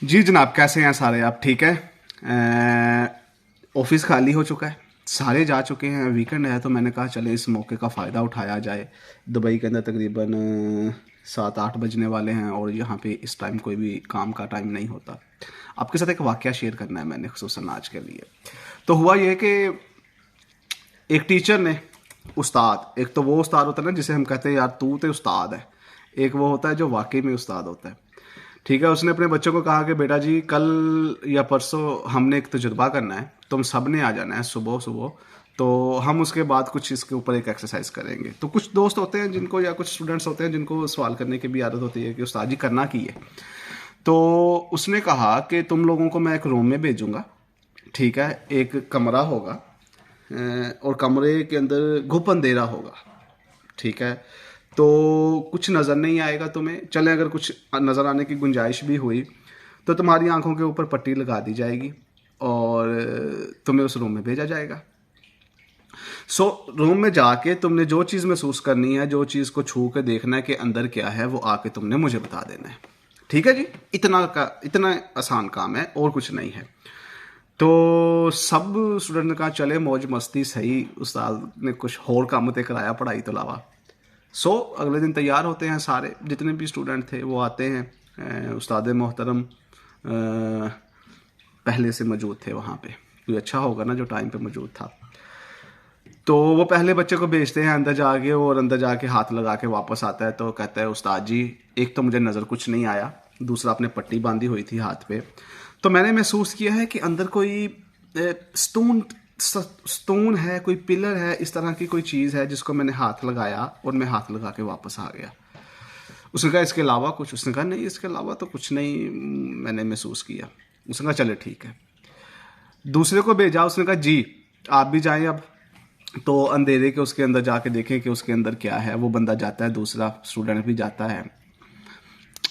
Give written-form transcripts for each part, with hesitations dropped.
जी जनाब, कैसे हैं सारे आप? ठीक है। ऑफिस खाली हो चुका है, सारे जा चुके हैं, वीकेंड है, तो मैंने कहा चले इस मौके का फ़ायदा उठाया जाए। दुबई के अंदर तकरीबन 7-8 बजने वाले हैं और यहाँ पे इस टाइम कोई भी काम का टाइम नहीं होता। आपके साथ एक वाकया शेयर करना है मैंने खुसूसन आज के लिए। तो हुआ ये कि एक टीचर ने, उस्ताद, एक तो वो उस्ताद होता है ना जिसे हम कहते हैं यार तू तो उस्ताद है, एक वो होता है जो वाकई में उस्ताद होता है। ठीक है, उसने अपने बच्चों को कहा कि बेटा जी कल या परसों हमने एक तजुर्बा करना है, तुम सब ने आ जाना है सुबह सुबह। तो हम उसके बाद कुछ इसके ऊपर एक एक्सरसाइज करेंगे। तो कुछ दोस्त होते हैं जिनको, या कुछ स्टूडेंट्स होते हैं जिनको सवाल करने की भी आदत होती है कि उस्ताद जी करना की है। तो उसने कहा कि तुम लोगों को मैं एक रूम में भेजूंगा। ठीक है, एक कमरा होगा, और कमरे के अंदर घुप अंधेरा होगा। ठीक है, तो कुछ नज़र नहीं आएगा तुम्हें। चले अगर कुछ नज़र आने की गुंजाइश भी हुई तो तुम्हारी आंखों के ऊपर पट्टी लगा दी जाएगी और तुम्हें उस रूम में भेजा जाएगा। रूम में जाके तुमने जो चीज़ महसूस करनी है, जो चीज़ को छू के देखना है कि अंदर क्या है, वो आके तुमने मुझे बता देना है। ठीक है जी, इतना आसान काम है और कुछ नहीं है। तो सब स्टूडेंट ने कहा चले मौज मस्ती सही, उस्ताद ने कुछ और काम ते कराया पढ़ाई तो अलावा। अगले दिन तैयार होते हैं सारे, जितने भी स्टूडेंट थे वो आते हैं। उस्ताद मोहतरम पहले से मौजूद थे वहाँ पे, कोई अच्छा होगा ना जो टाइम पे मौजूद था। तो वो पहले बच्चे को भेजते हैं अंदर जाके, और अंदर जाके हाथ लगा के वापस आता है तो कहता है उस्ताद जी एक तो मुझे नज़र कुछ नहीं आया, दूसरा आपने पट्टी बांधी हुई थी हाथ पे, तो मैंने महसूस किया है कि अंदर कोई स्टोन स्टोन है, कोई पिलर है, इस तरह की कोई चीज़ है जिसको मैंने हाथ लगाया और मैं हाथ लगा के वापस आ गया। उसने कहा इसके अलावा कुछ? उसने कहा नहीं, इसके अलावा तो कुछ नहीं मैंने महसूस किया। उसने कहा चले ठीक है। दूसरे को भेजा, उसने कहा जी आप भी जाएं अब, तो अंधेरे के उसके अंदर जाके देखें कि उसके अंदर क्या है। वो बंदा जाता है, दूसरा स्टूडेंट भी जाता है।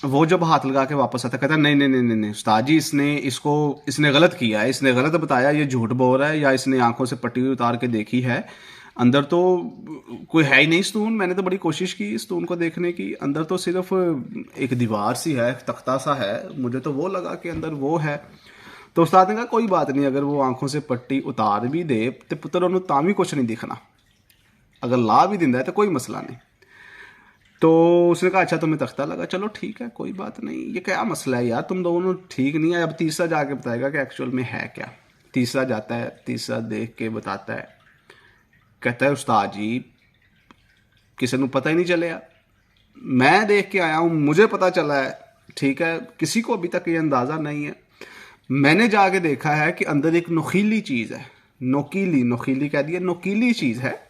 वो जब हाथ लगा के वापस आता कहता नहीं नहीं नहीं नहीं नहीं उस्ताद जी, इसने गलत किया है, इसने गलत बताया, ये झूठ बोल रहा है, या इसने आंखों से पट्टी उतार के देखी है, अंदर तो कोई है ही नहीं स्तून। मैंने तो बड़ी कोशिश की स्तून को देखने की, अंदर तो सिर्फ एक दीवार सी है, तख्ता सा है, मुझे तो वो लगा कि अंदर वो है। तो उस्ताद ने कहा कोई बात नहीं, अगर वो आंखों से पट्टी उतार भी दे तो पुत्र उन्होंने तां भी कुछ नहीं दिखना, अगर ला भी दिंदा है तो कोई मसला नहीं। तो उसने कहा अच्छा तुम्हें तख्ता लगा, चलो ठीक है कोई बात नहीं, ये क्या मसला है यार, तुम दोनों ठीक नहीं है। अब तीसरा जाके बताएगा कि एक्चुअल में है क्या। तीसरा जाता है, तीसरा देख के बताता है, कहता है उस्ताद जी किसी को पता ही नहीं चलेगा, मैं देख के आया हूँ, मुझे पता चला है। ठीक है, किसी को अभी तक ये अंदाज़ा नहीं है। मैंने जाके देखा है कि अंदर एक नोकीली चीज़ है, नोकीली, नोकीली कह दिया, नोकीली चीज़ है,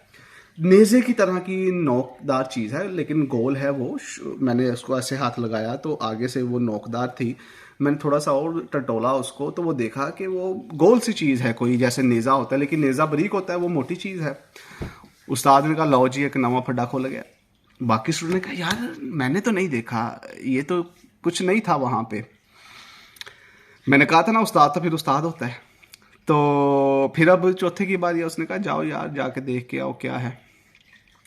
नेज़े की तरह की नोकदार चीज़ है, लेकिन गोल है वो। मैंने उसको ऐसे हाथ लगाया तो आगे से वो नोकदार थी, मैंने थोड़ा सा और टटोला उसको तो वो देखा कि वो गोल सी चीज़ है, कोई जैसे नेज़ा होता है, लेकिन नेज़ा बारीक होता है, वो मोटी चीज़ है। उस्ताद ने कहा लो जी एक नवा फड्डा खोल गया। बाकी स्टूडेंट ने कहा यार मैंने तो नहीं देखा, ये तो कुछ नहीं था वहाँ पे। मैंने कहा था ना उस्ताद तो फिर उस्ताद होता है। तो फिर अब चौथे की बारी है, उसने कहा जाओ यार जाके देख के आओ क्या है।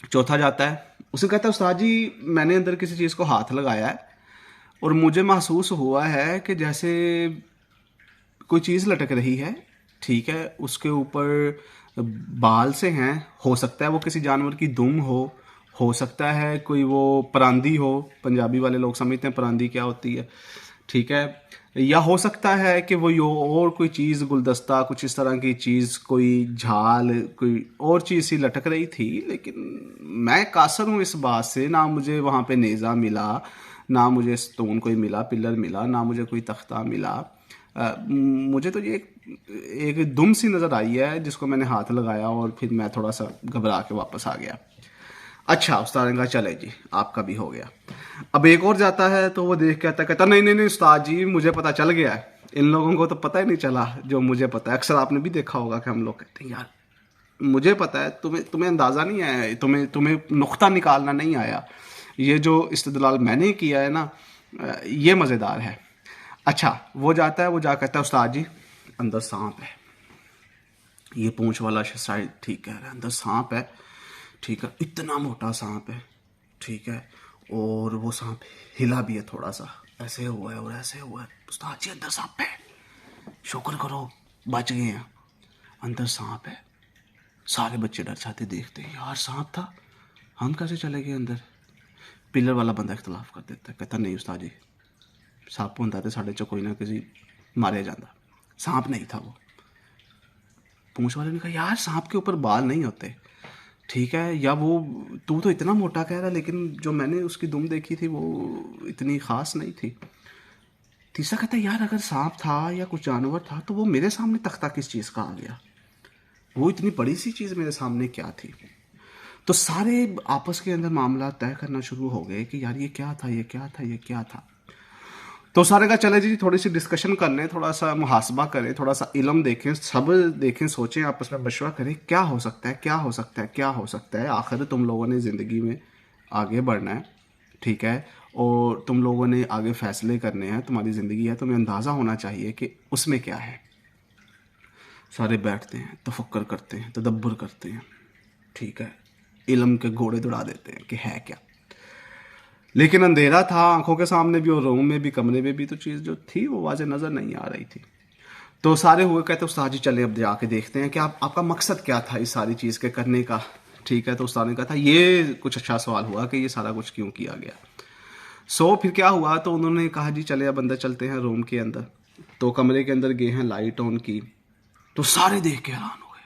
चौथा जाता है, उसने कहता है उस्ताद जी मैंने अंदर किसी चीज़ को हाथ लगाया है और मुझे महसूस हुआ है कि जैसे कोई चीज़ लटक रही है। ठीक है, उसके ऊपर बाल से हैं, हो सकता है वो किसी जानवर की दुम हो सकता है कोई वो परांदी हो, पंजाबी वाले लोग समझते हैं परांदी क्या होती है। ठीक है, या हो सकता है कि वो यो और कोई चीज़, गुलदस्ता, कुछ इस तरह की चीज़, कोई झाल, कोई और चीज़ सी लटक रही थी। लेकिन मैं कासर हूँ इस बात से, ना मुझे वहाँ पे नेज़ा मिला, ना मुझे स्टोन कोई मिला, पिलर मिला, ना मुझे कोई तख्ता मिला। मुझे तो ये एक दुम सी नज़र आई है जिसको मैंने हाथ लगाया और फिर मैं थोड़ा सा घबरा के वापस आ गया। अच्छा, उस्ताद ने कहा चले जी आपका भी हो गया। अब एक और जाता है तो वो देख के आता, कहता नहीं नहीं नहीं उस्ताद जी मुझे पता चल गया है, इन लोगों को तो पता ही नहीं चला जो मुझे पता है। अक्सर आपने भी देखा होगा कि हम लोग कहते हैं यार मुझे पता है, तुम्हें तुम्हें अंदाज़ा नहीं आया, तुम्हें तुम्हें नुक्ता निकालना नहीं आया। ये जो इस्तेदलाल मैंने किया है ना, ये मज़ेदार है। अच्छा, वो जाता है, वो जा कहता है उस्ताद जी अंदर सांप है। ये पूंछ वाला शायद ठीक कह रहा है, अंदर सांप है। ठीक है, इतना मोटा सांप है। ठीक है, और वो सांप हिला भी है थोड़ा सा। ऐसे हुआ है और ऐसे हुआ है। उस्ताद जी अंदर सांप है, शुक्र करो बच गए हैं। अंदर सांप है। सारे बच्चे डर जाते देखते हैं, यार सांप था, हम कैसे चले गए अंदर। पिलर वाला बंदा इख्तलाफ कर देता है, कहता नहीं उस्ताद जी सांप होंदा तो साढ़े च कोई ना किसी मारे जाता, सांप नहीं था वो। पूंछ वाले ने कहा यार सांप के ऊपर बाल नहीं होते, ठीक है, या वो तू तो इतना मोटा कह रहा, लेकिन जो मैंने उसकी दुम देखी थी वो इतनी ख़ास नहीं थी। तीसरा कहता है यार अगर सांप था या कुछ जानवर था तो वो मेरे सामने तख्ता किस चीज़ का आ गया, वो इतनी बड़ी सी चीज़ मेरे सामने क्या थी। तो सारे आपस के अंदर मामला तय करना शुरू हो गए कि यार ये क्या था, ये क्या था, ये क्या था। तो सारे का चले जी थोड़ी सी डिस्कशन कर लें, थोड़ा सा मुहासबा करें, थोड़ा सा इल्म देखें, सब देखें, सोचें, आपस में मशवरा करें, क्या हो सकता है, क्या हो सकता है, क्या हो सकता है। आखिर तुम लोगों ने ज़िंदगी में आगे बढ़ना है, ठीक है, और तुम लोगों ने आगे फ़ैसले करने हैं, तुम्हारी ज़िंदगी है, तुम्हें अंदाज़ा होना चाहिए कि उसमें क्या है। सारे बैठते हैं, तफक्कर करते हैं, तदब्बर करते हैं, ठीक है, इल्म के घोड़े दौड़ा देते हैं कि है क्या। लेकिन अंधेरा था आंखों के सामने भी और रूम में भी, कमरे में भी, तो चीज़ जो थी वो वाज़े नज़र नहीं आ रही थी। तो सारे हुए कहते उस्ताद जी चले अब जाके देखते हैं कि आपका मकसद क्या था इस सारी चीज़ के करने का, ठीक है। तो उस्ताद ने कहा था ये कुछ अच्छा सवाल हुआ कि ये सारा कुछ क्यों किया गया। फिर क्या हुआ, तो उन्होंने कहा जी चले अब अंदर चलते हैं रूम के अंदर। तो कमरे के अंदर गए हैं, लाइट ऑन की, तो सारे देख के हैरान हो गए,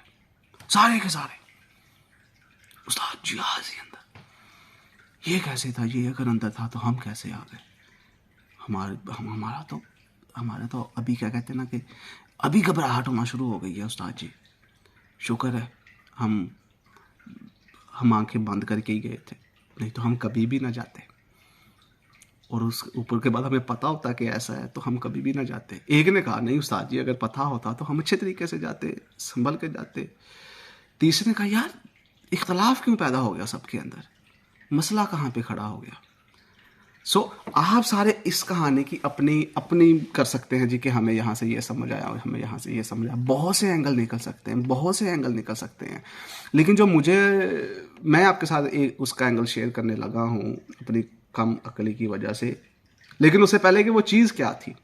सारे के सारे। उस्ताद जी हाजिर अंदर, ये कैसे था, ये अगर अंदर था तो हम कैसे आ गए। हमारा तो अभी क्या कहते हैं ना कि अभी घबराहट होना शुरू हो गई है उस्ताद जी। शुक्र है हम आंखें बंद करके ही गए थे, नहीं तो हम कभी भी ना जाते। और उस ऊपर के बाद हमें पता होता कि ऐसा है तो हम कभी भी ना जाते। एक ने कहा नहीं उस्ताद जी अगर पता होता तो हम अच्छे तरीके से जाते, संभल के जाते। तीसरे ने कहा यार इख्तलाफ क्यों पैदा हो गया सबके अंदर, मसला कहाँ पे खड़ा हो गया। आप सारे इस कहानी की अपनी अपनी कर सकते हैं जी कि हमें यहाँ से ये समझ आया और हमें यहाँ से ये समझ आया। बहुत से एंगल निकल सकते हैं, बहुत से एंगल निकल सकते हैं, लेकिन जो मैं आपके साथ उसका एंगल शेयर करने लगा हूँ अपनी कम अकली की वजह से। लेकिन उससे पहले कि वो चीज़ क्या थी,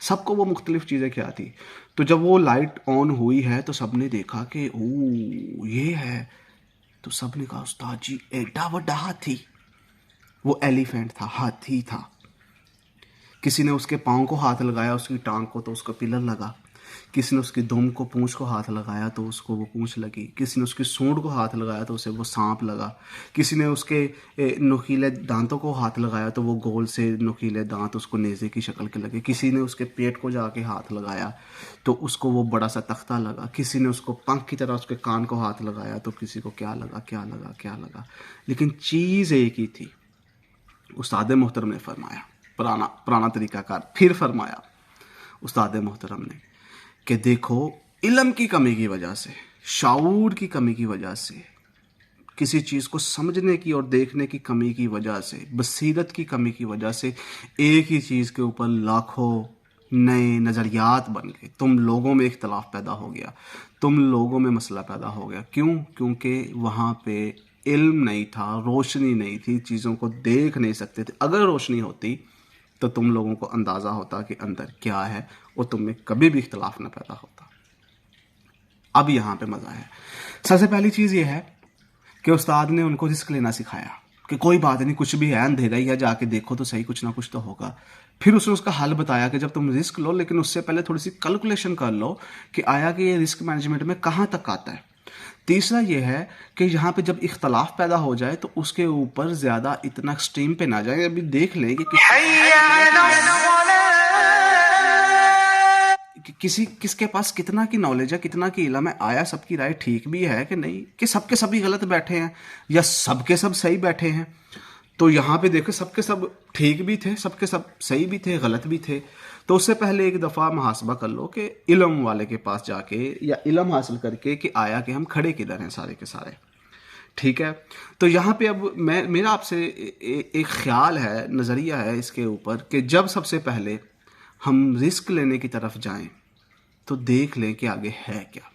सबको वो मुख्तलिफ चीज़ें क्या थी। तो जब वो लाइट ऑन हुई है तो सब ने देखा कि ओ ये है। तो सब ने कहा उस्ताद जी एडा वड्डा हाथी, वो एलिफेंट था, हाथी था। किसी ने उसके पाँव को हाथ लगाया, उसकी टांग को, तो उसको पिलर लगा। किसी ने उसकी दुम को, पूंछ को हाथ लगाया तो उसको वो पूंछ लगी। किसी ने उसकी सूंड को हाथ लगाया तो उसे वो सांप लगा। किसी ने उसके नुकीले दांतों को हाथ लगाया तो वो गोल से नुकीले दांत उसको नेज़े की शक्ल के लगे। किसी ने उसके पेट को जाके हाथ लगाया तो उसको वो बड़ा सा तख्ता लगा। किसी ने उसको पंख की तरह उसके कान को हाथ लगाया तो किसी को क्या लगा, क्या लगा, क्या लगा। लेकिन चीज़ एक ही थी। उस्ताद मोहतरम ने फरमाया, पुराना तरीक़ाकार फिर फरमाया उस्ताद मोहतरम ने कि देखो इल्म की कमी की वजह से, शाऊर की कमी की वजह से, किसी चीज़ को समझने की और देखने की कमी की वजह से, बसीरत की कमी की वजह से एक ही चीज़ के ऊपर लाखों नए नज़रियात बन गए। तुम लोगों में इख्तलाफ पैदा हो गया, तुम लोगों में मसला पैदा हो गया। क्यों? क्योंकि वहाँ पे इल्म नहीं था, रोशनी नहीं थी, चीज़ों को देख नहीं सकते थे। अगर रोशनी होती तो तुम लोगों को अंदाज़ा होता कि अंदर क्या है और तुम में कभी भी इख्तलाफ ना पैदा होता। अब यहाँ पे मज़ा है। सबसे पहली चीज़ ये है कि उस्ताद ने उनको रिस्क लेना सिखाया कि कोई बात नहीं, कुछ भी है, अंधेरा ही है, जाके देखो तो सही, कुछ ना कुछ तो होगा। फिर उसने उसका हल बताया कि जब तुम रिस्क लो, लेकिन उससे पहले थोड़ी सी कैलकुलेशन कर लो कि आया कि ये रिस्क मैनेजमेंट में कहाँ तक आता है। तीसरा ये है कि यहाँ पे जब इख्तलाफ पैदा हो जाए तो उसके ऊपर ज़्यादा इतना एक्सट्रीम पे ना जाए। अभी देख लें कि किसके पास कितना की नॉलेज है, कितना की इल्म है, आया सबकी राय ठीक भी है कि नहीं, कि सबके सभी गलत बैठे हैं या सबके सब सही बैठे हैं। तो यहाँ पे देखो सबके सब ठीक भी थे, सबके सब सही भी थे, गलत भी थे। तो उससे पहले एक दफ़ा मुहासबा कर लो कि इल्म वाले के पास जाके या इल्म हासिल करके कि आया कि हम खड़े किधर हैं सारे के सारे, ठीक है। तो यहाँ पे अब मेरा आपसे एक ख्याल है, नज़रिया है इसके ऊपर कि जब सबसे पहले हम रिस्क लेने की तरफ जाएं तो देख लें कि आगे है क्या।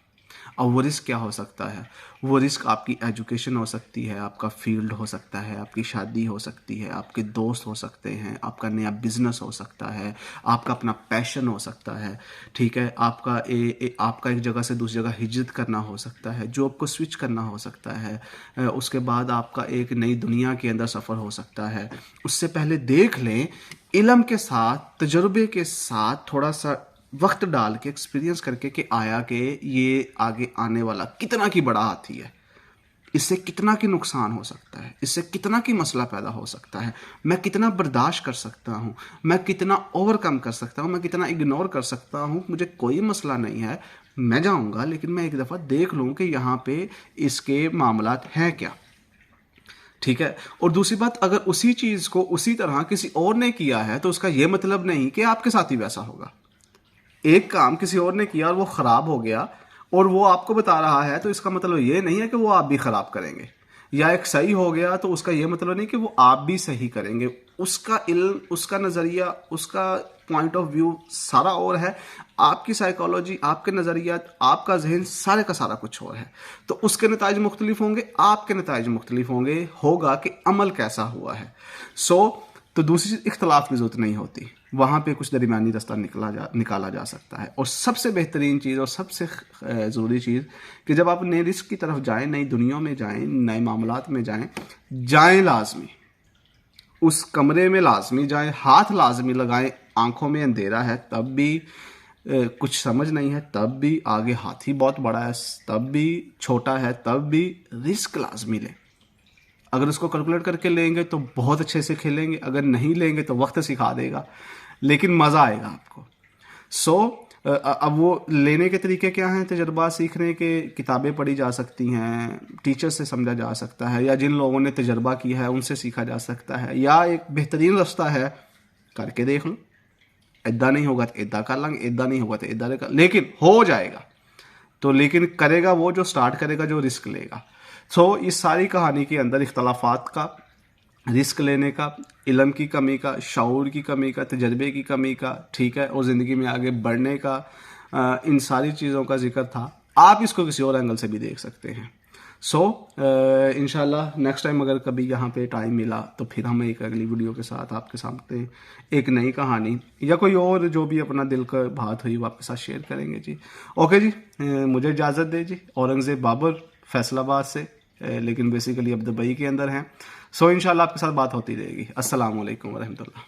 अब वो रिस्क क्या हो सकता है? वो रिस्क आपकी एजुकेशन हो सकती है, आपका फील्ड हो सकता है, आपकी शादी हो सकती है, आपके दोस्त हो सकते हैं, आपका नया बिजनेस हो सकता है, आपका अपना पैशन हो सकता है, ठीक है, आपका आपका एक जगह से दूसरी जगह हिजरत करना हो सकता है, जॉब को स्विच करना हो सकता है, उसके बाद आपका एक नई दुनिया के अंदर सफ़र हो सकता है। उससे पहले देख लें, इल्म के साथ, तजुर्बे के साथ, थोड़ा सा वक्त डाल के, एक्सपीरियंस करके कि आया कि ये आगे आने वाला कितना की बड़ा हाथी है, इससे कितना की नुकसान हो सकता है, इससे कितना की मसला पैदा हो सकता है, मैं कितना बर्दाश्त कर सकता हूँ, मैं कितना ओवरकम कर सकता हूँ, मैं कितना इग्नोर कर सकता हूँ, मुझे कोई मसला नहीं है, मैं जाऊँगा, लेकिन मैं एक दफ़ा देख लूँ कि यहाँ पे इसके मामलात हैं क्या, ठीक है। और दूसरी बात, अगर उसी चीज़ को उसी तरह किसी और ने किया है तो उसका ये मतलब नहीं कि आपके साथ ही वैसा होगा। एक काम किसी और ने किया और वो ख़राब हो गया और वो आपको बता रहा है, तो इसका मतलब ये नहीं है कि वो आप भी ख़राब करेंगे। या एक सही हो गया तो उसका ये मतलब नहीं कि वो आप भी सही करेंगे। उसका इल्म, उसका नज़रिया, उसका पॉइंट ऑफ व्यू सारा और है, आपकी साइकोलॉजी, आपके नज़रियात, आपका जहन, सारे का सारा कुछ और है। तो उसके नताइज मुख्तलिफ होंगे, आपके नताइज मुख्तलिफ होंगे, होगा कि अमल कैसा हुआ है। तो दूसरी चीज़, इख्तलाफ की ज़रूरत नहीं होती, वहाँ पे कुछ दरमियानी रास्ता निकाला जा सकता है। और सबसे बेहतरीन चीज़ और सबसे ज़रूरी चीज़ कि जब आप नए रिस्क की तरफ जाएं, नई दुनिया में जाएं, नए मामलात में जाएं लाजमी, उस कमरे में लाजमी जाएं, हाथ लाजमी लगाएं, आंखों में अंधेरा है तब भी, कुछ समझ नहीं है तब भी, आगे हाथी बहुत बड़ा है तब भी, छोटा है तब भी, रिस्क लाजमी लें। अगर उसको कैलकुलेट करके लेंगे तो बहुत अच्छे से खेलेंगे, अगर नहीं लेंगे तो वक्त सिखा देगा, लेकिन मज़ा आएगा आपको। अब वो लेने के तरीके क्या हैं? तजर्बा सीखने के, किताबें पढ़ी जा सकती हैं, टीचर से समझा जा सकता है, या जिन लोगों ने तजर्बा किया है उनसे सीखा जा सकता है, या एक बेहतरीन रास्ता है करके देख लो, इदा नहीं होगा तो इदा कर लेंगे, इदा नहीं होगा तो इदा कर, लेकिन हो जाएगा। तो लेकिन करेगा वो जो स्टार्ट करेगा, जो रिस्क लेगा। इस सारी कहानी के अंदर इख्तलाफात का, रिस्क लेने का, इल्म की कमी का, शऊर की कमी का, तजर्बे की कमी का, ठीक है, और ज़िंदगी में आगे बढ़ने का, इन सारी चीज़ों का जिक्र था। आप इसको किसी और एंगल से भी देख सकते हैं। इंशाल्लाह नेक्स्ट टाइम अगर कभी यहाँ पे टाइम मिला तो फिर हम एक अगली वीडियो के साथ आपके सामने एक नई कहानी या कोई और जो भी अपना दिल का बात हुई वो आपके साथ शेयर करेंगे जी। ओके जी, मुझे इजाज़त दे जी। औरंगज़ेब बाबर फैसलाबाद से, लेकिन बेसिकली अब दुबई के अंदर हैं। इंशाल्लाह आपके साथ बात होती रहेगी। अस्सलाम वालेकुम वरहमतुल्लाह।